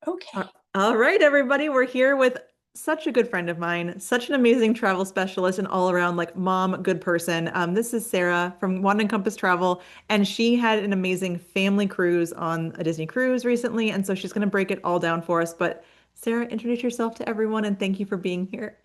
Okay. All right, everybody, we're here with such a good friend of mine, such an amazing travel specialist, and all around like mom, good person. This is Sarah from One and Compass Travel, and she had an amazing family cruise on a Disney cruise recently, and so she's going to break it all down for us. But Sarah, introduce yourself to everyone, and thank you for being here.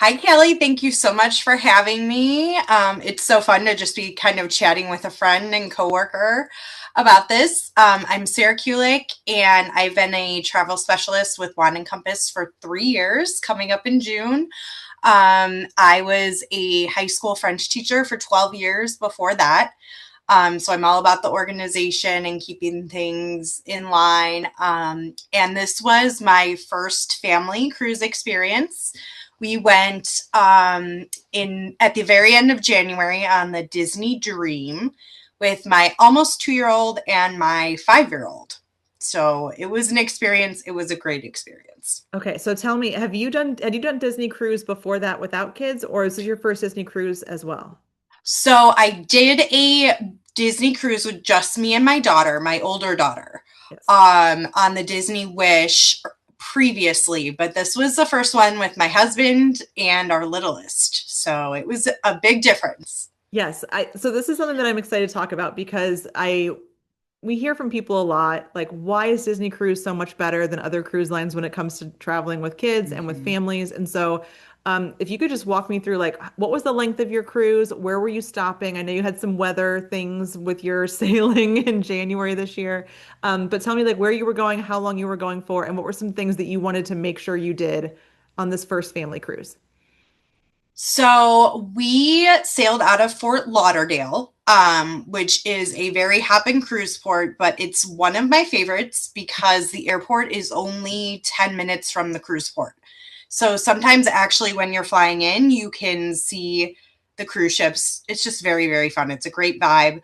Hi, Kelly. Thank you so much for having me. It's so fun to just be kind of chatting with a friend and coworker about this. I'm Sarah Kulick, and I've been a travel specialist with Wand and Compass for 3 years, coming up in June. I was a high school French teacher for 12 years before that. So I'm all about the organization and keeping things in line. And this was my first family cruise experience. We went in at the very end of January on the Disney Dream with my almost 2 year old and my 5 year old. So it was an experience. It was a great experience. Okay, so tell me, had you done Disney cruise before that without kids, or is this your first Disney cruise as well? So I did a Disney cruise with just me and my daughter, my older daughter, Yes. on the Disney Wish previously, but this was the first one with my husband and our littlest. So it was a big difference. Yes, so this is something that I'm excited to talk about because I we hear from people a lot, like, why is Disney Cruise so much better than other cruise lines when it comes to traveling with kids and with Mhm. families? And so, if you could just walk me through, like, what was the length of your cruise? Where were you stopping? I know you had some weather things with your sailing in January this year, but tell me, like, where you were going, how long you were going for, and what were some things that you wanted to make sure you did on this first family cruise? So we sailed out of Fort Lauderdale, which is a very hop and cruise port, but it's one of my favorites because the airport is only 10 minutes from the cruise port. So sometimes, actually, when you're flying in, you can see the cruise ships. It's just very, very fun. It's a great vibe.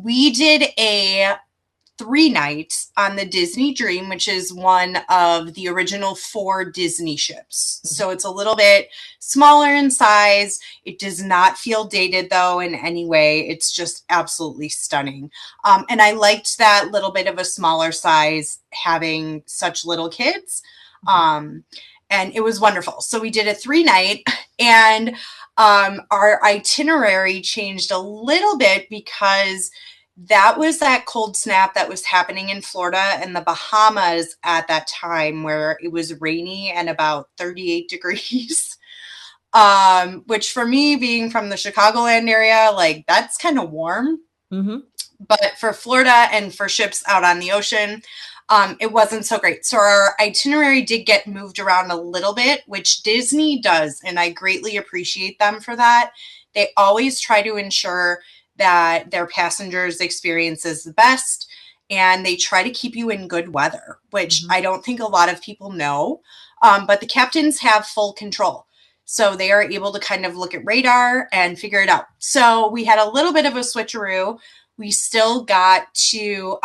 We did a 3 nights on the Disney Dream, which is one of the original four Disney ships. So it's a little bit smaller in size. It does not feel dated, though, in any way. It's just absolutely stunning. And I liked that little bit of a smaller size having such little kids. Um, and it was wonderful. So we did a 3 night, and our itinerary changed a little bit because that was that cold snap that was happening in Florida and the Bahamas at that time, where it was rainy and about 38 degrees. Which for me, being from the Chicagoland area, like, that's kind of warm. Mm-hmm. But for Florida and for ships out on the ocean, it wasn't so great. So our itinerary did get moved around a little bit, which Disney does, and I greatly appreciate them for that. They always try to ensure that their passengers' experience is the best, and they try to keep you in good weather, which Mm-hmm. I don't think a lot of people know. But the captains have full control. So they are able to kind of look at radar and figure it out. So we had a little bit of a switcheroo. We still got to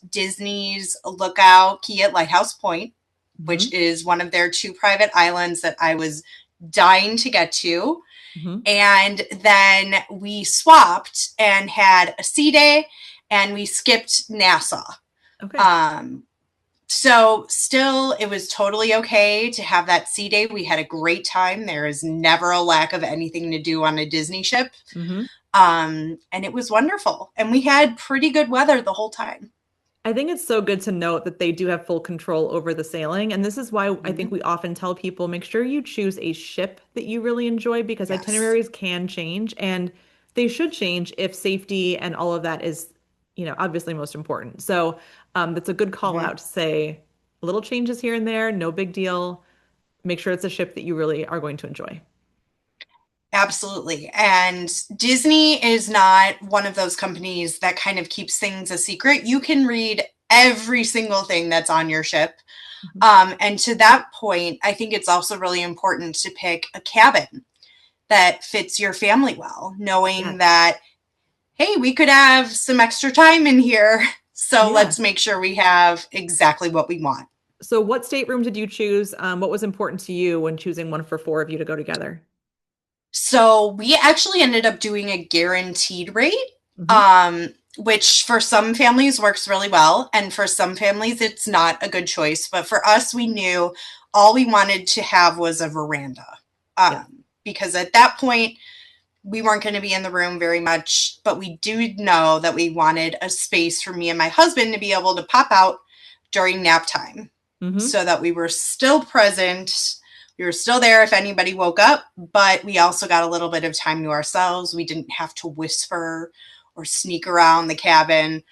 Disney's Lookout Key at Lighthouse Point, Mm-hmm. which is one of their two private islands that I was dying to get to. Mm-hmm. And then we swapped and had a sea day, and we skipped Nassau. Okay. Um, so still, it was totally okay to have that sea day. We had a great time. There is never a lack of anything to do on a Disney ship. Mm-hmm. And it was wonderful. And we had pretty good weather the whole time. I think it's so good to note that they do have full control over the sailing. And this is why I think Mhm. we often tell people make sure you choose a ship that you really enjoy because Yes. itineraries can change and they should change if safety and all of that is, obviously most important. So that's a good call Mhm. out to say little changes here and there, no big deal. Make sure it's a ship that you really are going to enjoy. Absolutely. And Disney is not one of those companies that kind of keeps things a secret. You can read every single thing that's on your ship. Mhm. And to that point, I think it's also really important to pick a cabin that fits your family well, knowing Yes. that, hey, we could have some extra time in here. So Yeah. let's make sure we have exactly what we want. So what stateroom did you choose? What was important to you when choosing one for four of you to go together? So we actually ended up doing a guaranteed rate. Hmm. Um, which for some families works really well. And for some families, it's not a good choice. But for us, we knew all we wanted to have was a veranda. Yep. Because at that point, we weren't going to be in the room very much, but we do know that we wanted a space for me and my husband to be able to pop out during nap time Hmm. so that we were still present. We were still there if anybody woke up, but we also got a little bit of time to ourselves. We didn't have to whisper or sneak around the cabin.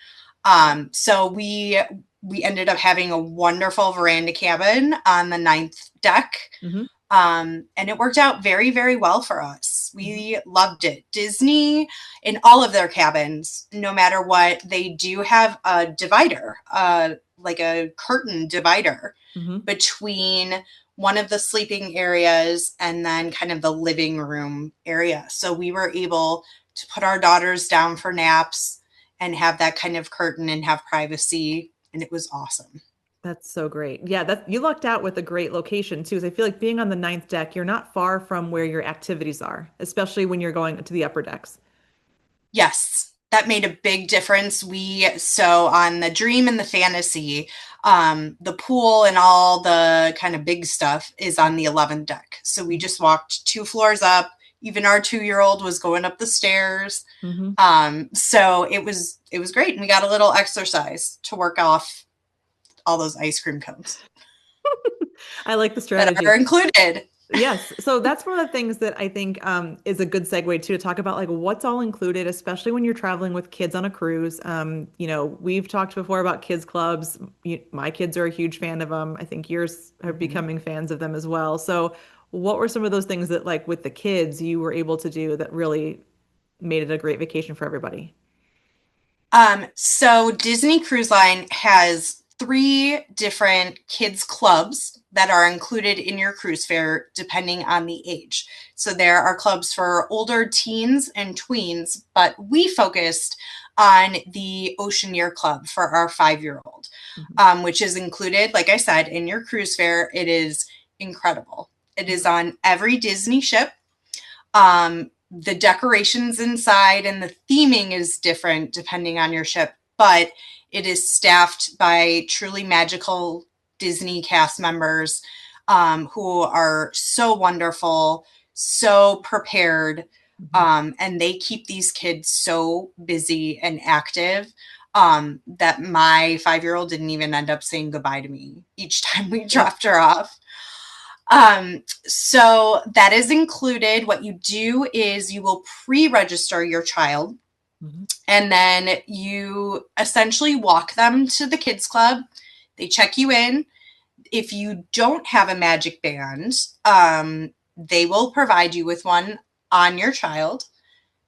So we ended up having a wonderful veranda cabin on the ninth deck. Hmm. And it worked out very, very well for us. Hmm. We loved it. Disney, in all of their cabins, no matter what, they do have a divider, like a curtain divider Hmm. between one of the sleeping areas and then kind of the living room area. So we were able to put our daughters down for naps and have that kind of curtain and have privacy. And it was awesome. That's so great. Yeah, that you lucked out with a great location too. 'Cause I feel like being on the ninth deck, you're not far from where your activities are, especially when you're going to the upper decks. Yes, that made a big difference. So on the dream and the fantasy, the pool and all the kind of big stuff is on the 11th deck. So we just walked 2 floors up. Even our 2 year old was going up the stairs. Hmm. So it was great. And we got a little exercise to work off all those ice cream cones I like the that are strategy. included. Yes. So that's one of the things that I think is a good segue too, to talk about like what's all included, especially when you're traveling with kids on a cruise. We've talked before about kids clubs. My kids are a huge fan of them. I think yours are Mhm. becoming fans of them as well. So what were some of those things that like with the kids you were able to do that really made it a great vacation for everybody? So Disney Cruise Line has 3 different kids clubs that are included in your cruise fare depending on the age. So there are clubs for older teens and tweens, but we focused on the Oceaneer Club for our 5 year old, Hmm. which is included, like I said, in your cruise fare. It is incredible. It is Hmm. on every Disney ship. The decorations inside and the theming is different depending on your ship, but it is staffed by truly magical Disney cast members who are so wonderful, so prepared, Hmm. and they keep these kids so busy and active that my 5 year old didn't even end up saying goodbye to me each time we Yep. dropped her off. So that is included. What you do is you will pre-register your child Hmm. and then you essentially walk them to the kids club. They check you in. If you don't have a magic band, they will provide you with one on your child.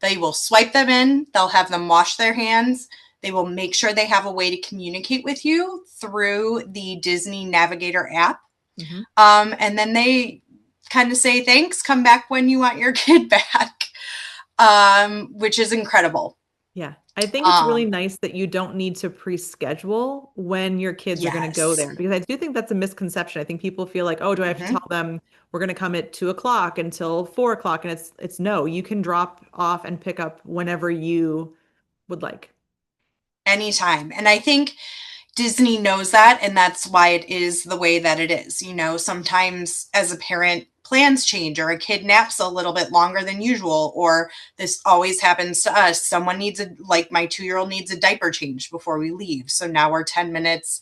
They will swipe them in. They'll have them wash their hands. They will make sure they have a way to communicate with you through the Disney Navigator app. Hmm. And then they kind of say thanks, come back when you want your kid back, which is incredible. Yeah. I think it's really Um, nice that you don't need to pre-schedule when your kids are going to go yes. there because I do think that's a misconception. I think people feel like, oh, do I have to Mm-hmm. tell them we're going to come at 2 o'clock until 4 o'clock? And it's no, you can drop off and pick up whenever you would like. Anytime. And I think Disney knows that, and that's why it is the way that it is. Sometimes as a parent, plans change, or a kid naps a little bit longer than usual, or this always happens to us. Someone needs like my 2 year old needs a diaper change before we leave. So now we're 10 minutes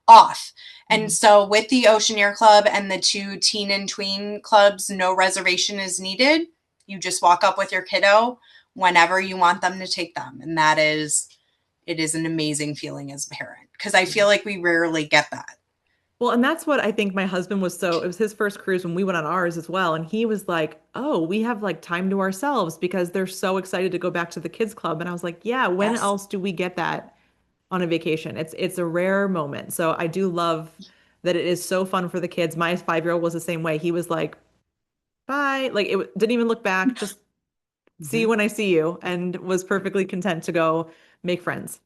off. And Mhm. so with the Oceaneer Club and the 2 teen and tween clubs, no reservation is needed. You just walk up with your kiddo whenever you want them to take them. And it is an amazing feeling as a parent because I feel like we rarely get that. Well, and that's what I think my husband was it was his first cruise when we went on ours as well. And he was like, oh, we have like time to ourselves because they're so excited to go back to the kids club. And I was like, yeah, when Yes. else do we get that on a vacation? It's a rare moment. So I do love that it is so fun for the kids. My 5 year old was the same way. He was like, bye. Like didn't even look back, just see you Mm-hmm. when I see you, and was perfectly content to go make friends.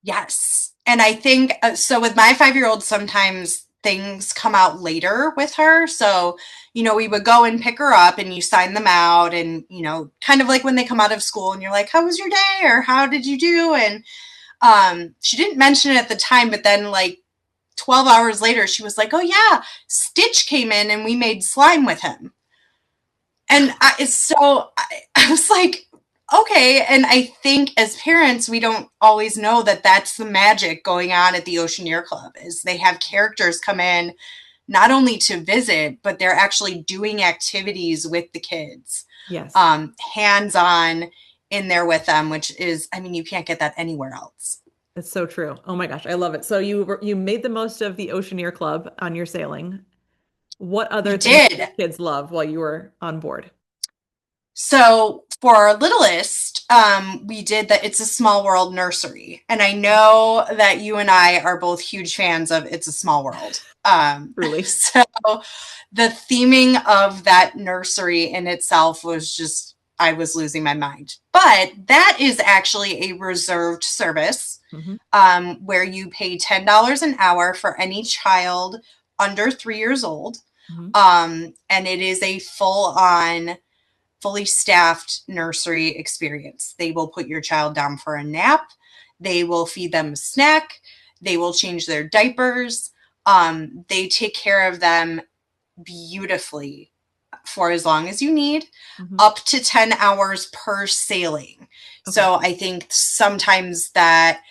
Yes. And I think so with my 5 year old, sometimes things come out later with her. So, we would go and pick her up and you sign them out and, kind of like when they come out of school and you're like, how was your day? Or how did you do? And she didn't mention it at the time, but then like 12 hours later, she was like, oh yeah, Stitch came in and we made slime with him. And I was like, okay. And I think as parents, we don't always know that that's the magic going on at the Oceaneer Club is they have characters come in not only to visit, but they're actually doing activities with the kids, Yes. hands on in there with them, which is, I mean, you can't get that anywhere else. It's so true. Oh my gosh, I love it. So you made the most of the Oceaneer Club on your sailing. What We other things did did. your kids love while you were on board? So for our littlest, we did the It's a Small World nursery. And I know that you and I are both huge fans of It's a Small World. Truly. So the theming of that nursery in itself was just, I was losing my mind. But that is actually a reserved service Hmm. where you pay $10 an hour for any child under 3 years old. Hmm. And it is a full on fully staffed nursery experience. They will put your child down for a nap. They will feed them a snack. They will change their diapers. They take care of them beautifully for as long as you need, Hmm. up to 10 hours per sailing. Okay. So I think sometimes that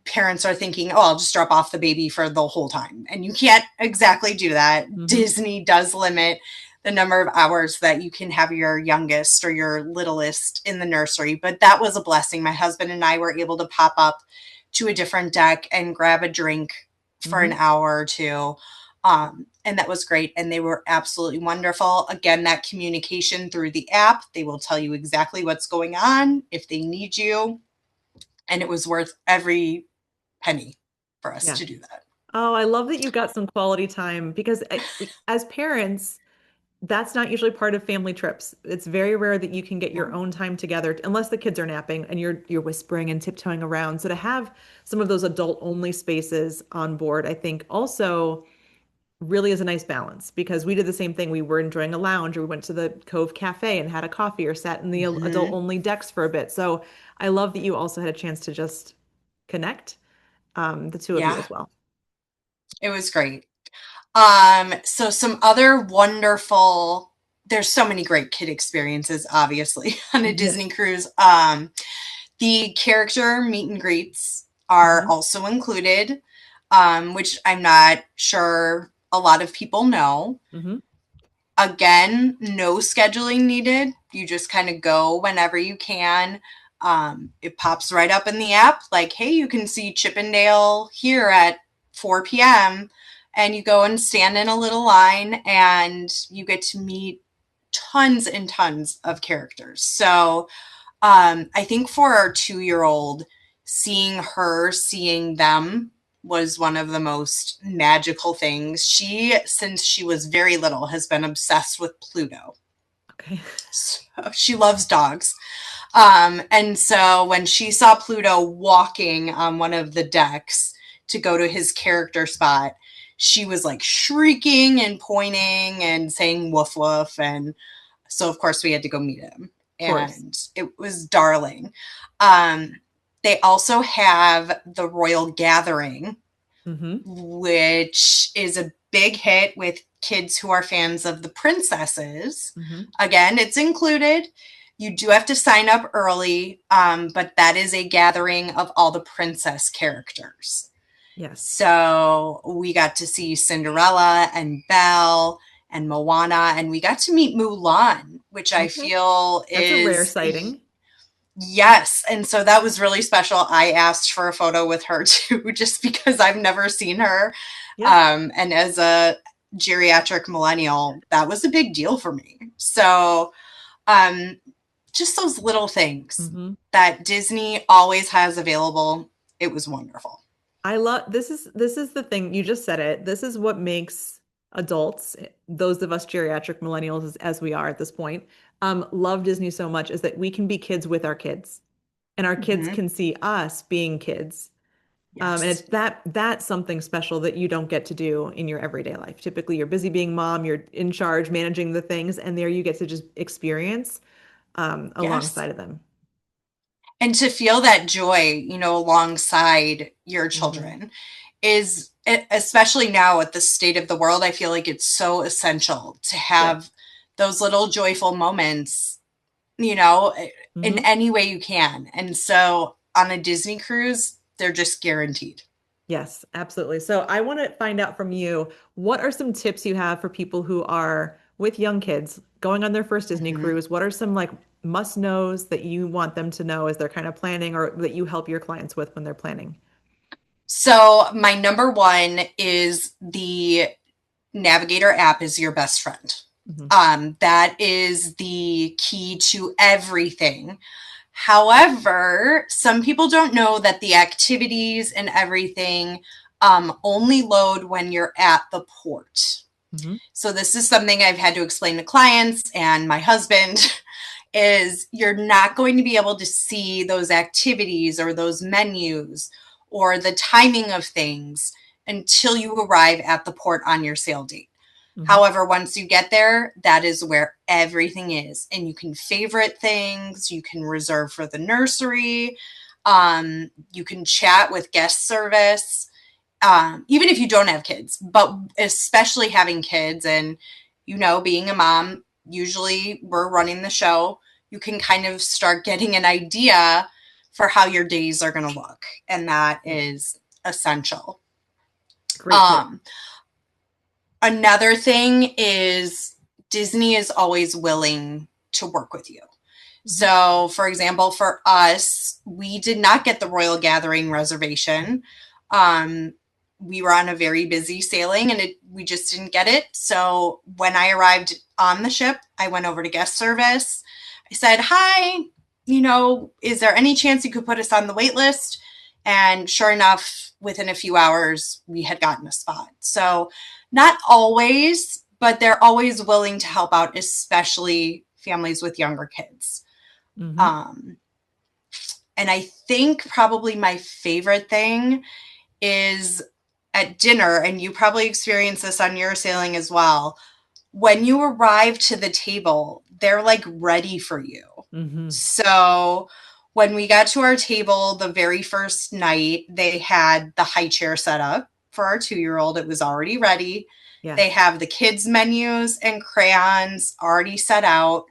parents are thinking, oh, I'll just drop off the baby for the whole time. And you can't exactly do that. Hmm. Disney does limit the number of hours that you can have your youngest or your littlest in the nursery. But that was a blessing. My husband and I were able to pop up to a different deck and grab a drink for an Hmm. hour or two. And that was great. And they were absolutely wonderful. Again, that communication through the app, they will tell you exactly what's going on if they need you. And it was worth every penny for us Yeah. to do that. Oh, I love that you got some quality time because as parents, that's not usually part of family trips. It's very rare that you can get your Yeah. own time together unless the kids are napping and you're whispering and tiptoeing around. So to have some of those adult only spaces on board, I think also really is a nice balance because we did the same thing. We were enjoying a lounge or we went to the Cove Cafe and had a coffee or sat in the adult Mm-hmm. only decks for a bit. So I love that you also had a chance to just connect, the two of you Yeah, as well. it was great. So some other wonderful, there's so many great kid experiences, obviously, on a Yes. Disney cruise. The character meet and greets are Hmm. also included, which I'm not sure a lot of people know. Hmm. Again, no scheduling needed. You just kind of go whenever you can. It pops right up in the app, like, hey, you can see Chippendale here at 4 p.m. And you go and stand in a little line and you get to meet tons and tons of characters. So I think for our 2 year old, seeing them was one of the most magical things. She, since she was very little, has been obsessed with Pluto. Okay. So she loves dogs. And so when she saw Pluto walking on one of the decks to go to his character spot, she was like shrieking and pointing and saying woof woof. And so, of course, we had to go meet him. Of course. And it was darling. Um, they also have the Royal Gathering, Hmm. which is a big hit with kids who are fans of the princesses. Hmm. Again, it's included. You do have to sign up early, but that is a gathering of all the princess characters. Yes. So we got to see Cinderella and Belle and Moana, and we got to meet Mulan, which I Okay. feel That's a rare is sighting. yes. And so that was really special. I asked for a photo with her too, just because I've never seen her. Yep. And as a geriatric millennial, that was a big deal for me. So um, just those little things Hmm. that Disney always has available. It was wonderful. I love this is the thing you just said it. This is what makes adults, those of us geriatric millennials as we are at this point, love Disney so much is that we can be kids with our kids and our kids Mm-hmm. can see us being kids And it's Yes. that's something special that you don't get to do in your everyday life. Typically, you're busy being mom, you're in charge, managing the things, and there you get to just experience Yes. alongside of them. And to feel that joy, alongside your Hmm. children is, especially now at the state of the world, I feel like it's so essential to Yes. have those little joyful moments, you know, in Hmm. any way you can. And so on a Disney cruise, they're just guaranteed. Yes, absolutely. So I want to find out from you, what are some tips you have for people who are with young kids going on their first Disney Mhm. cruise? What are some like must knows that you want them to know as they're kind of planning or that you help your clients with when they're planning? So, my number one is the Navigator app is your best friend. Hmm. That is the key to everything. However, some people don't know that the activities and everything only load when you're at the port. Hmm. So this is something I've had to explain to clients and my husband is you're not going to be able to see those activities or those menus or the timing of things until you arrive at the port on your sail date. Hmm. However, once you get there, that is where everything is. And you can favorite things, you can reserve for the nursery, you can chat with guest service, even if you don't have kids, but especially having kids and, being a mom, usually we're running the show. You can kind of start getting an idea for how your days are going to look. And that Yeah. is essential. Great tip. Um, Another thing is Disney is always willing to work with you. Hmm. So, for example, for us, we did not get the Royal Gathering reservation. Um, we were on a very busy sailing and we just didn't get it. So, when I arrived on the ship, I went over to guest service. I said, "Hi, is there any chance you could put us on the wait list?" And sure enough, within a few hours, we had gotten a spot. So, not always, but they're always willing to help out, especially families with younger kids. Hmm. Um, and I think probably my favorite thing is at dinner, and you probably experience this on your sailing as well. When you arrive to the table, they're like ready for you. Hmm. So when we got to our table the very first night, they had the high chair set up for our 2 year old. It was already ready. They Yes. have the kids' menus and crayons already set out.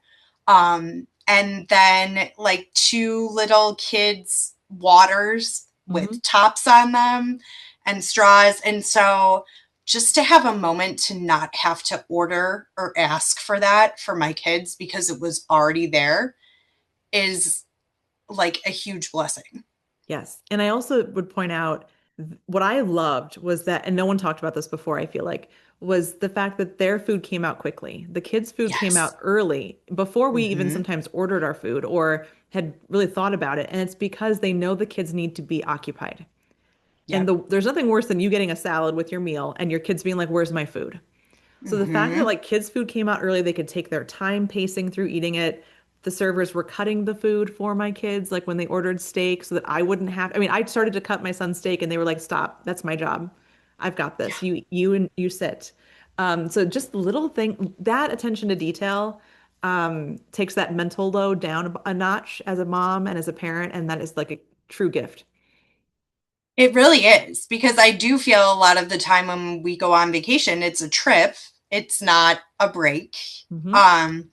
And then like two little kids' waters Hmm. with tops on them and straws. And so just to have a moment to not have to order or ask for that for my kids because it was already there is like a huge blessing. Yes. And I also would point out what I loved was that, and no one talked about this before, I feel like, was the fact that their food came out quickly. The kids' food came out Yes. early before we even Mm-hmm. sometimes ordered our food or had really thought about it. And it's because they know the kids need to be occupied. And Yep. there's nothing worse than you getting a salad with your meal and your kids being like, "Where's my food?" So the fact that Mm-hmm. like kids' food came out early, they could take their time pacing through eating it. The servers were cutting the food for my kids, like when they ordered steak, so that I wouldn't have. I mean, I started to cut my son's steak, and they were like, "Stop! That's my job. I've got Yeah. this. You sit." So just little thing that attention to detail takes that mental load down a notch as a mom and as a parent, and that is like a true gift. It really is because I do feel a lot of the time when we go on vacation, it's a trip. It's not a break. Hmm. Um,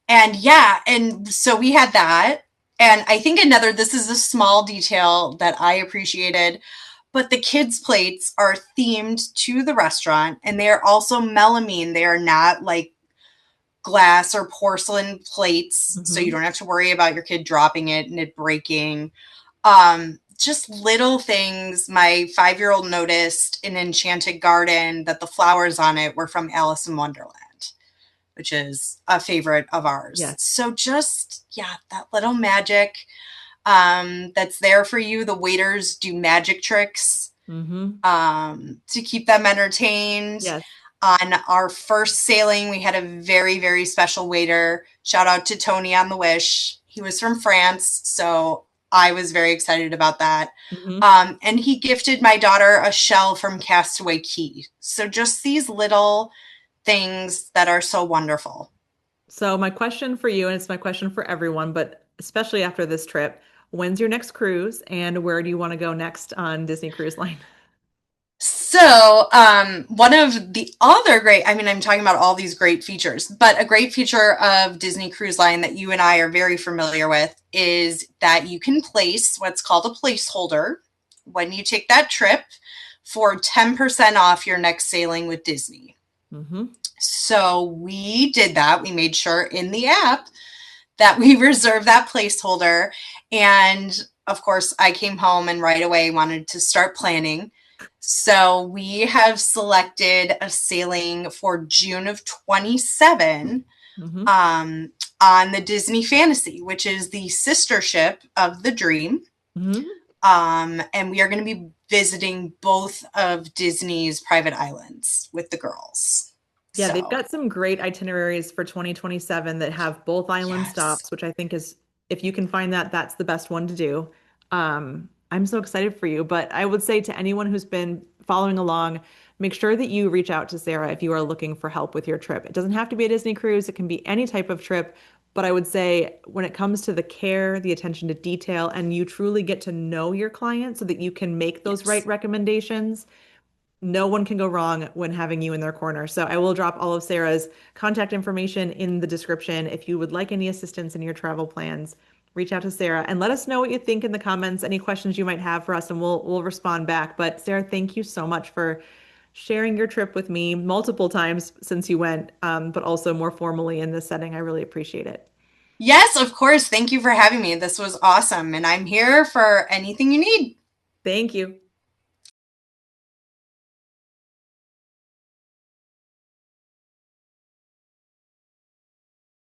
and yeah, and so we had that. And I think this is a small detail that I appreciated, but the kids' plates are themed to the restaurant and they are also melamine. They are not like glass or porcelain plates, so you Hmm. don't have to worry about your kid dropping it and it breaking. Just little things. My 5 year old noticed in Enchanted Garden that the flowers on it were from Alice in Wonderland, which is a favorite of ours. Yes. So just, yeah, that little magic that's there for you. The waiters do magic tricks Hmm. to keep them entertained. Yes. On our first sailing, we had a very, very special waiter. Shout out to Tony on the Wish. He was from France, so I was very excited about that. Hmm. And he gifted my daughter a shell from Castaway Key. So just these little things that are so wonderful. So my question for you, and it's my question for everyone, but especially after this trip, when's your next cruise and where do you want to go next on Disney Cruise Line? So, one of the other great, I mean, I'm talking about all these great features, but a great feature of Disney Cruise Line that you and I are very familiar with is that you can place what's called a placeholder when you take that trip for 10% off your next sailing with Disney. Hmm. So, we did that. We made sure in the app that we reserved that placeholder. And of course, I came home and right away wanted to start planning. So we have selected a sailing for June of 27 Hmm. on the Disney Fantasy, which is the sister ship of the Dream. Hmm. And we are going to be visiting both of Disney's private islands with the girls. Yeah, they've So, got some great itineraries for 2027 that have both island yes. stops, which I think is, if you can find that, that's the best one to do. I'm so excited for you, but I would say to anyone who's been following along, make sure that you reach out to Sarah if you are looking for help with your trip. It doesn't have to be a Disney cruise, it can be any type of trip, but I would say when it comes to the care, the attention to detail, and you truly get to know your client so that you can make those right Yes. recommendations, no one can go wrong when having you in their corner. So I will drop all of Sarah's contact information in the description. If you would like any assistance in your travel plans, reach out to Sarah and let us know what you think in the comments, any questions you might have for us, and we'll respond back. But Sarah, thank you so much for sharing your trip with me multiple times since you went, but also more formally in this setting. I really appreciate it. Yes, of course. Thank you for having me. This was awesome. And I'm here for anything you need. Thank you.